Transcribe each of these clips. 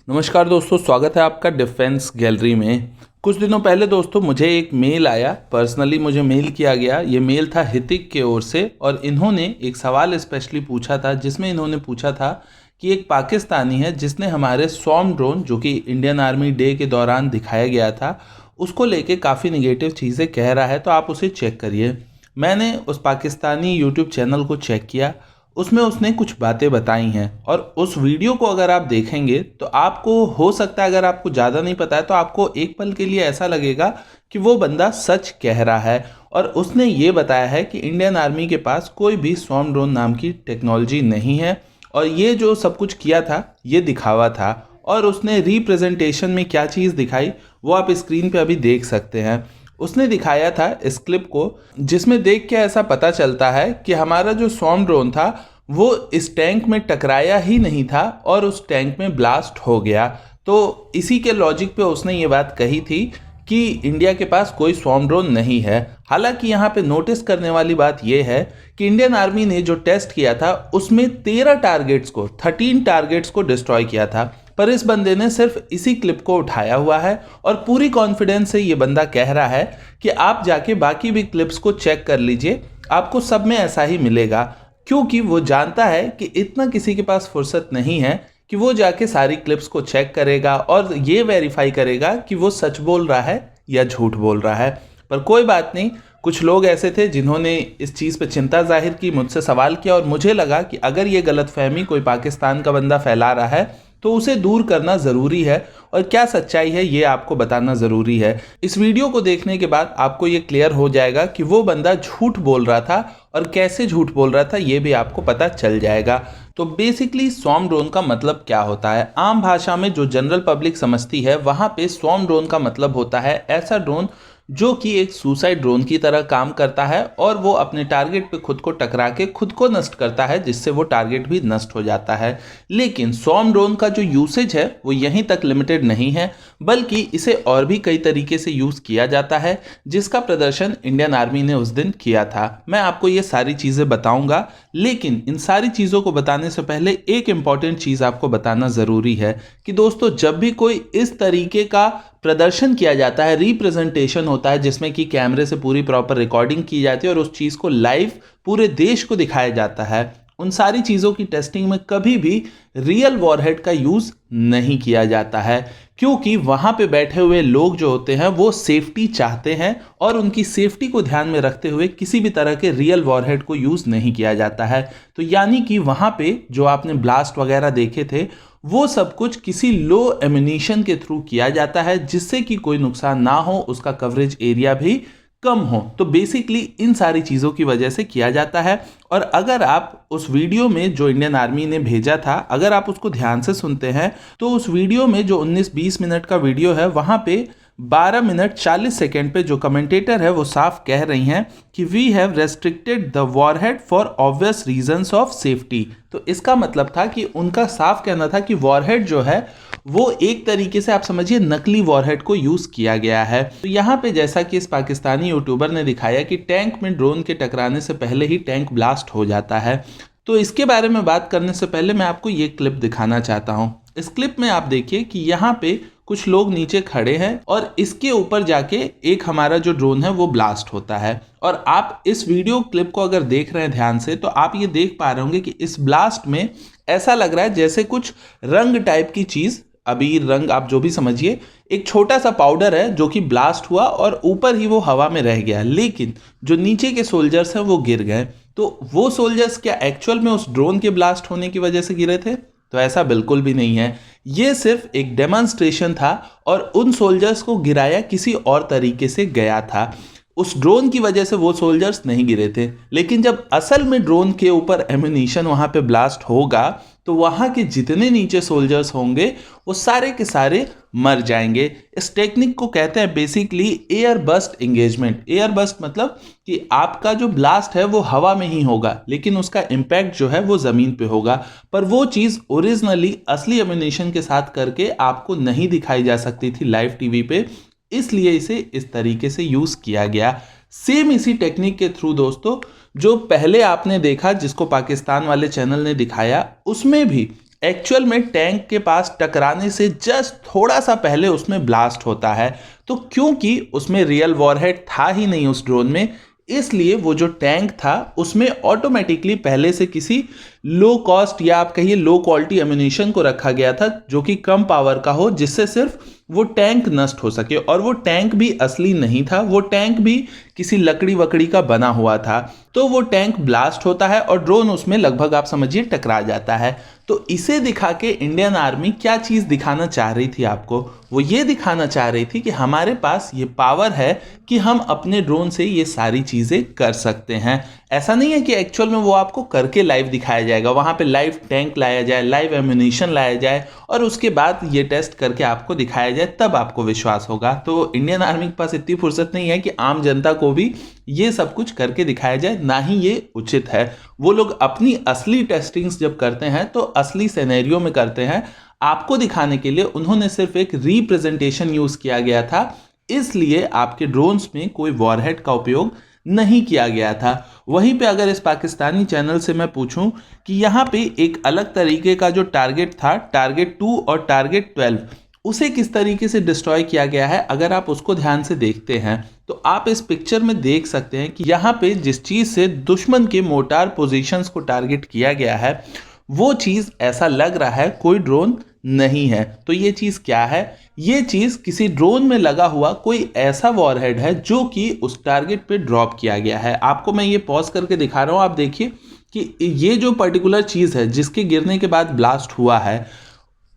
नमस्कार दोस्तों, स्वागत है आपका डिफेंस गैलरी में। कुछ दिनों पहले दोस्तों मुझे एक मेल आया, पर्सनली मुझे मेल किया गया। ये मेल था हितिक के ओर से और इन्होंने एक सवाल स्पेशली पूछा था, जिसमें इन्होंने पूछा था कि एक पाकिस्तानी है जिसने हमारे स्वॉर्म ड्रोन, जो कि इंडियन आर्मी डे के दौरान दिखाया गया था, उसको लेके काफ़ी निगेटिव चीज़ें कह रहा है, तो आप उसे चेक करिए। मैंने उस पाकिस्तानी यूट्यूब चैनल को चेक किया, उसमें उसने कुछ बातें बताई हैं और उस वीडियो को अगर आप देखेंगे तो आपको हो सकता है, अगर आपको ज़्यादा नहीं पता है तो आपको एक पल के लिए ऐसा लगेगा कि वो बंदा सच कह रहा है। और उसने ये बताया है कि इंडियन आर्मी के पास कोई भी स्वॉर्म ड्रोन नाम की टेक्नोलॉजी नहीं है और ये जो सब कुछ किया था ये दिखावा था। और उसने रिप्रेजेंटेशन में क्या चीज़ दिखाई वो आप स्क्रीन पे अभी देख सकते हैं। उसने दिखाया था इस क्लिप को, जिसमें देख के ऐसा पता चलता है कि हमारा जो स्वॉर्म ड्रोन था वो इस टैंक में टकराया ही नहीं था और उस टैंक में ब्लास्ट हो गया। तो इसी के लॉजिक पे उसने ये बात कही थी कि इंडिया के पास कोई स्वॉर्म ड्रोन नहीं है। हालांकि यहाँ पे नोटिस करने वाली बात यह है कि इंडियन आर्मी ने जो टेस्ट किया था उसमें 13 टारगेट्स को डिस्ट्रॉय किया था, पर इस बंदे ने सिर्फ इसी क्लिप को उठाया हुआ है और पूरी कॉन्फिडेंस से ये बंदा कह रहा है कि आप जाके बाकी भी क्लिप्स को चेक कर लीजिए, आपको सब में ऐसा ही मिलेगा। क्योंकि वो जानता है कि इतना किसी के पास फुर्सत नहीं है कि वो जाके सारी क्लिप्स को चेक करेगा और ये वेरीफाई करेगा कि वो सच बोल रहा है या झूठ बोल रहा है। पर कोई बात नहीं, कुछ लोग ऐसे थे जिन्होंने इस चीज़ पे चिंता जाहिर की, मुझसे सवाल किया और मुझे लगा कि अगर ये गलतफहमी कोई पाकिस्तान का बंदा फैला रहा है तो उसे दूर करना ज़रूरी है और क्या सच्चाई है ये आपको बताना ज़रूरी है। इस वीडियो को देखने के बाद आपको ये क्लियर हो जाएगा कि वो बंदा झूठ बोल रहा था और कैसे झूठ बोल रहा था ये भी आपको पता चल जाएगा। तो बेसिकली स्वॉर्म ड्रोन का मतलब क्या होता है? आम भाषा में जो जनरल पब्लिक समझती है वहाँ पे स्वॉर्म ड्रोन का मतलब होता है ऐसा ड्रोन जो कि एक सुसाइड ड्रोन की तरह काम करता है और वो अपने टारगेट पे खुद को टकरा के खुद को नष्ट करता है, जिससे वो टारगेट भी नष्ट हो जाता है। लेकिन स्वॉर्म ड्रोन का जो यूसेज है वो यहीं तक लिमिटेड नहीं है, बल्कि इसे और भी कई तरीके से यूज़ किया जाता है, जिसका प्रदर्शन इंडियन आर्मी ने उस दिन किया था। मैं आपको ये सारी चीज़ें बताऊंगा, लेकिन इन सारी चीज़ों को बताने से पहले एक इंपॉर्टेंट चीज़ आपको बताना ज़रूरी है कि दोस्तों, जब भी कोई इस तरीके का प्रदर्शन किया जाता है, रिप्रेजेंटेशन होता है जिसमें कि कैमरे से पूरी प्रॉपर रिकॉर्डिंग की जाती है और उस चीज़ को लाइव पूरे देश को दिखाया जाता है, उन सारी चीज़ों की टेस्टिंग में कभी भी रियल वॉरहेड का यूज़ नहीं किया जाता है, क्योंकि वहाँ पे बैठे हुए लोग जो होते हैं वो सेफ्टी चाहते हैं और उनकी सेफ्टी को ध्यान में रखते हुए किसी भी तरह के रियल वॉरहेड को यूज़ नहीं किया जाता है। तो यानी कि वहाँ पे जो आपने ब्लास्ट वगैरह देखे थे वो सब कुछ किसी लो एम्यूनिशन के थ्रू किया जाता है, जिससे कि कोई नुकसान ना हो, उसका कवरेज एरिया भी कम हो। तो बेसिकली इन सारी चीज़ों की वजह से किया जाता है। और अगर आप उस वीडियो में जो इंडियन आर्मी ने भेजा था, अगर आप उसको ध्यान से सुनते हैं तो उस वीडियो में जो 19-20 मिनट का वीडियो है वहाँ पे 12 मिनट 40 सेकेंड पे जो कमेंटेटर है वो साफ कह रही हैं कि we have restricted the warhead for obvious reasons of safety. तो इसका मतलब था कि उनका साफ कहना था कि वॉरहेड जो है वो एक तरीके से आप समझिए नकली वॉरहेड को यूज़ किया गया है। तो यहाँ पे जैसा कि इस पाकिस्तानी यूट्यूबर ने दिखाया कि टैंक में ड्रोन के टकराने से पहले ही टैंक ब्लास्ट हो जाता है। तो इसके बारे में बात करने से पहले मैं आपको ये क्लिप दिखाना चाहता हूँ। इस क्लिप में आप देखिए कि यहाँ पे कुछ लोग नीचे खड़े हैं और इसके ऊपर जाके एक हमारा जो ड्रोन है वो ब्लास्ट होता है। और आप इस वीडियो क्लिप को अगर देख रहे हैं ध्यान से तो आप ये देख पा रहे होंगे कि इस ब्लास्ट में ऐसा लग रहा है जैसे कुछ रंग टाइप की चीज़, अबीर रंग आप जो भी समझिए, एक छोटा सा पाउडर है जो कि ब्लास्ट हुआ और ऊपर ही वो हवा में रह गया, लेकिन जो नीचे के सोल्जर्स हैं वो गिर गए। तो वो सोल्जर्स क्या एक्चुअल में उस ड्रोन के ब्लास्ट होने की वजह से गिरे थे? तो ऐसा बिल्कुल भी नहीं है। ये सिर्फ एक डेमोन्स्ट्रेशन था और उन सोल्जर्स को गिराया किसी और तरीके से गया था। उस ड्रोन की वजह से वो सोल्जर्स नहीं गिरे थे, लेकिन जब असल में ड्रोन के ऊपर एम्यूनिशन वहाँ पे ब्लास्ट होगा तो वहाँ के जितने नीचे सोल्जर्स होंगे वो सारे के सारे मर जाएंगे। इस टेक्निक को कहते हैं basically air burst engagement. Air burst मतलब कि आपका जो ब्लास्ट है वो हवा में ही होगा, लेकिन उसका इम्पैक्ट जो है वो ज़मीन पे होगा, पर वो चीज़ ओरिजिनली असली एम्यूनिशन के साथ करके आपको नहीं दिखाई जा सकती थी लाइव टीवी पे, इसलिए इसे इस तरीके से यूज़ किया गया। सेम इसी टेक्निक के थ्रू दोस्तों जो पहले आपने देखा जिसको पाकिस्तान वाले चैनल ने दिखाया, उसमें भी एक्चुअल में टैंक के पास टकराने से जस्ट थोड़ा सा पहले उसमें ब्लास्ट होता है। तो क्योंकि उसमें रियल वॉरहेड था ही नहीं उस ड्रोन में, इसलिए वो जो टैंक था उसमें ऑटोमेटिकली पहले से किसी लो कॉस्ट या आप कहिए लो क्वालिटी एम्यूनिशन को रखा गया था जो कि कम पावर का हो, जिससे सिर्फ वो टैंक नष्ट हो सके। और वो टैंक भी असली नहीं था, वो टैंक भी किसी लकड़ी वकड़ी का बना हुआ था। तो वो टैंक ब्लास्ट होता है और ड्रोन उसमें लगभग आप समझिए टकरा जाता है। तो इसे दिखा के इंडियन आर्मी क्या चीज़ दिखाना चाह रही थी आपको? वो ये दिखाना चाह रही थी कि हमारे पास ये पावर है कि हम अपने ड्रोन से ये सारी चीज़ें कर सकते हैं। ऐसा नहीं है कि एक्चुअल में वो आपको करके लाइव दिखाया जाएगा, वहाँ पे लाइव टैंक लाया जाए, लाइव एम्यूनिशन लाया जाए और उसके बाद ये टेस्ट करके आपको दिखाया जाए, तब आपको विश्वास होगा। तो इंडियन आर्मी के पास इतनी फुर्सत नहीं है कि आम जनता को भी ये सब कुछ करके दिखाया जाए, ना ही ये उचित है। वो लोग अपनी असली टेस्टिंग्स जब करते हैं तो असली सिनेरियो में करते हैं। आपको दिखाने के लिए उन्होंने सिर्फ एक रिप्रेजेंटेशन यूज किया गया था, इसलिए आपके ड्रोन्स में कोई वॉरहेड का उपयोग नहीं किया गया था। वहीं पे अगर इस पाकिस्तानी चैनल से मैं पूछूं कि यहाँ पे एक अलग तरीके का जो टारगेट था, टारगेट 2 और टारगेट 12, उसे किस तरीके से डिस्ट्रॉय किया गया है, अगर आप उसको ध्यान से देखते हैं तो आप इस पिक्चर में देख सकते हैं कि यहाँ पे जिस चीज से दुश्मन के मोर्टार पोजीशंस को टारगेट किया गया है, वो चीज ऐसा लग रहा है कोई ड्रोन नहीं है। तो ये चीज क्या है? ये चीज किसी ड्रोन में लगा हुआ कोई ऐसा वॉरहेड है जो कि उस टारगेट पे ड्रॉप किया गया है। आपको मैं ये पॉज करके दिखा रहा हूं, आप देखिए कि ये जो पर्टिकुलर चीज है जिसके गिरने के बाद ब्लास्ट हुआ है,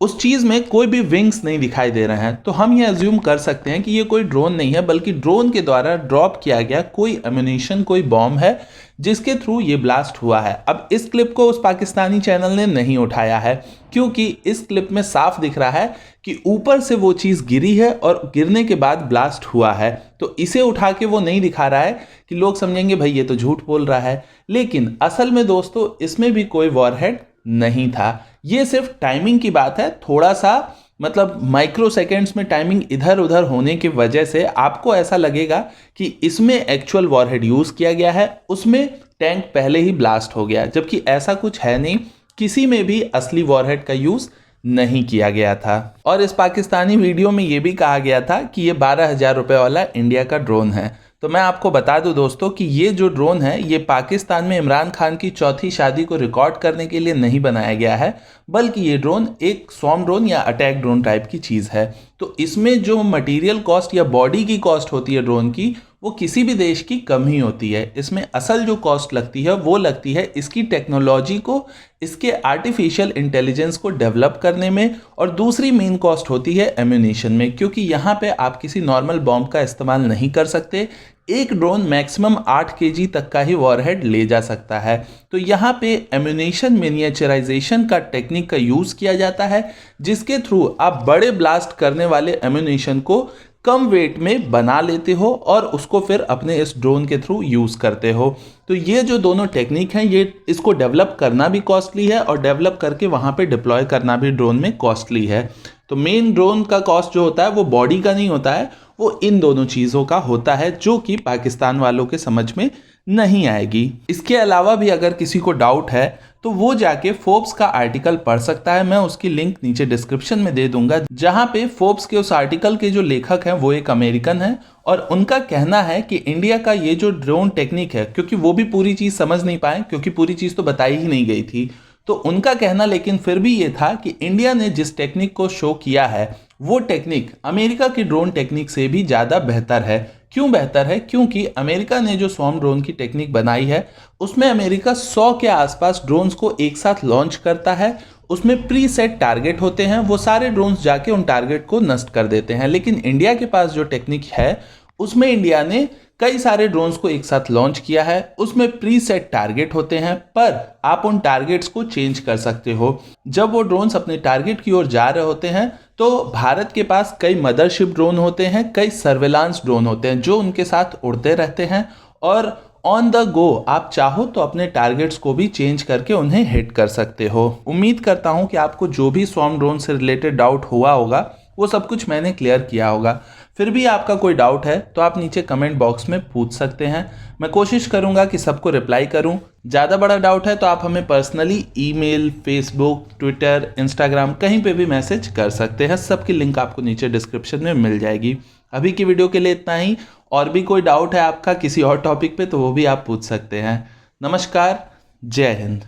उस चीज में कोई भी विंग्स नहीं दिखाई दे रहे हैं। तो हम ये अज्यूम कर सकते हैं कि ये कोई ड्रोन नहीं है, बल्कि ड्रोन के द्वारा ड्रॉप किया गया कोई एम्यूनिशन, कोई बॉम्ब है जिसके थ्रू ये ब्लास्ट हुआ है। अब इस क्लिप को उस पाकिस्तानी चैनल ने नहीं उठाया है, क्योंकि इस क्लिप में साफ दिख रहा है कि ऊपर से वो चीज गिरी है और गिरने के बाद ब्लास्ट हुआ है। तो इसे उठा के वो नहीं दिखा रहा है कि लोग समझेंगे भाई ये तो झूठ बोल रहा है। लेकिन असल में दोस्तों इसमें भी कोई वॉरहेड नहीं था। ये सिर्फ टाइमिंग की बात है, थोड़ा सा मतलब माइक्रो सेकेंड्स में टाइमिंग इधर उधर होने की वजह से आपको ऐसा लगेगा कि इसमें एक्चुअल वॉरहेड यूज किया गया है, उसमें टैंक पहले ही ब्लास्ट हो गया, जबकि ऐसा कुछ है नहीं। किसी में भी असली वॉरहेड का यूज नहीं किया गया था। और इस पाकिस्तानी वीडियो में यह भी कहा गया था कि ये 12,000 रुपए वाला इंडिया का ड्रोन है। तो मैं आपको बता दूं दोस्तों कि ये जो ड्रोन है ये पाकिस्तान में इमरान खान की चौथी शादी को रिकॉर्ड करने के लिए नहीं बनाया गया है, बल्कि ये ड्रोन एक स्वॉर्म ड्रोन या अटैक ड्रोन टाइप की चीज़ है। तो इसमें जो मटेरियल कॉस्ट या बॉडी की कॉस्ट होती है ड्रोन की, वो किसी भी देश की कम ही होती है। इसमें असल जो कॉस्ट लगती है वो लगती है इसकी टेक्नोलॉजी को, इसके आर्टिफिशियल इंटेलिजेंस को डेवलप करने में, और दूसरी मेन कॉस्ट होती है एम्यूनिशन में, क्योंकि यहाँ पे आप किसी नॉर्मल बॉम्ब का इस्तेमाल नहीं कर सकते। एक ड्रोन मैक्सिमम 8 केजी तक का ही वॉरहेड ले जा सकता है। तो यहाँ पे एम्यूनेशन मिनिएचराइजेशन का टेक्निक का यूज़ किया जाता है, जिसके थ्रू आप बड़े ब्लास्ट करने वाले एम्यूनेशन को कम वेट में बना लेते हो और उसको फिर अपने इस ड्रोन के थ्रू यूज़ करते हो। तो ये जो दोनों टेक्निक हैं, ये इसको डेवलप करना भी कॉस्टली है और डेवलप करके वहाँ पे डिप्लॉय करना भी ड्रोन में कॉस्टली है। तो मेन ड्रोन का कॉस्ट जो होता है वो बॉडी का नहीं होता है, वो इन दोनों चीज़ों का होता है, जो कि पाकिस्तान वालों के समझ में नहीं आएगी। इसके अलावा भी अगर किसी को डाउट है तो वो जाके फोर्ब्स का आर्टिकल पढ़ सकता है। मैं उसकी लिंक नीचे डिस्क्रिप्शन में दे दूंगा, जहां पे फोर्ब्स के उस आर्टिकल के जो लेखक हैं वो एक अमेरिकन है और उनका कहना है कि इंडिया का ये जो ड्रोन टेक्निक है, क्योंकि वो भी पूरी चीज़ समझ नहीं पाए क्योंकि पूरी चीज़ तो बताई ही नहीं गई थी, तो उनका कहना लेकिन फिर भी ये था कि इंडिया ने जिस टेक्निक को शो किया है वो टेक्निक अमेरिका की ड्रोन टेक्निक से भी ज़्यादा बेहतर है। क्यों बेहतर है? क्योंकि अमेरिका ने जो स्वॉर्म ड्रोन की टेक्निक बनाई है उसमें अमेरिका 100 के आसपास ड्रोन्स को एक साथ लॉन्च करता है। उसमें प्री सेट टारगेट होते हैं, वो सारे ड्रोन्स जाके उन टारगेट को नष्ट कर देते हैं। लेकिन इंडिया के पास जो टेक्निक है उसमें इंडिया ने कई सारे ड्रोन्स को एक साथ लॉन्च किया है। उसमें प्री सेट टारगेट होते हैं, पर आप उन टारगेट्स को चेंज कर सकते हो। जब वो ड्रोन्स अपने टारगेट की ओर जा रहे होते हैं तो भारत के पास कई मदरशिप ड्रोन होते हैं, कई सर्वेलांस ड्रोन होते हैं जो उनके साथ उड़ते रहते हैं, और ऑन द गो आप चाहो तो अपने टारगेट्स को भी चेंज करके उन्हें हिट कर सकते हो। उम्मीद करता हूं कि आपको जो भी स्वॉर्म ड्रोन से रिलेटेड डाउट हुआ होगा वो सब कुछ मैंने क्लियर किया होगा। फिर भी आपका कोई डाउट है तो आप नीचे कमेंट बॉक्स में पूछ सकते हैं। मैं कोशिश करूंगा कि सबको रिप्लाई करूं। ज़्यादा बड़ा डाउट है तो आप हमें personally email, Facebook, Twitter, Instagram कहीं पे भी मैसेज कर सकते हैं। सबकी लिंक आपको नीचे डिस्क्रिप्शन में मिल जाएगी। अभी की वीडियो के लिए इतना ही। और भी कोई डाउट है आपका किसी और टॉपिक पे तो वो भी आप पूछ सकते हैं। नमस्कार, जय हिंद।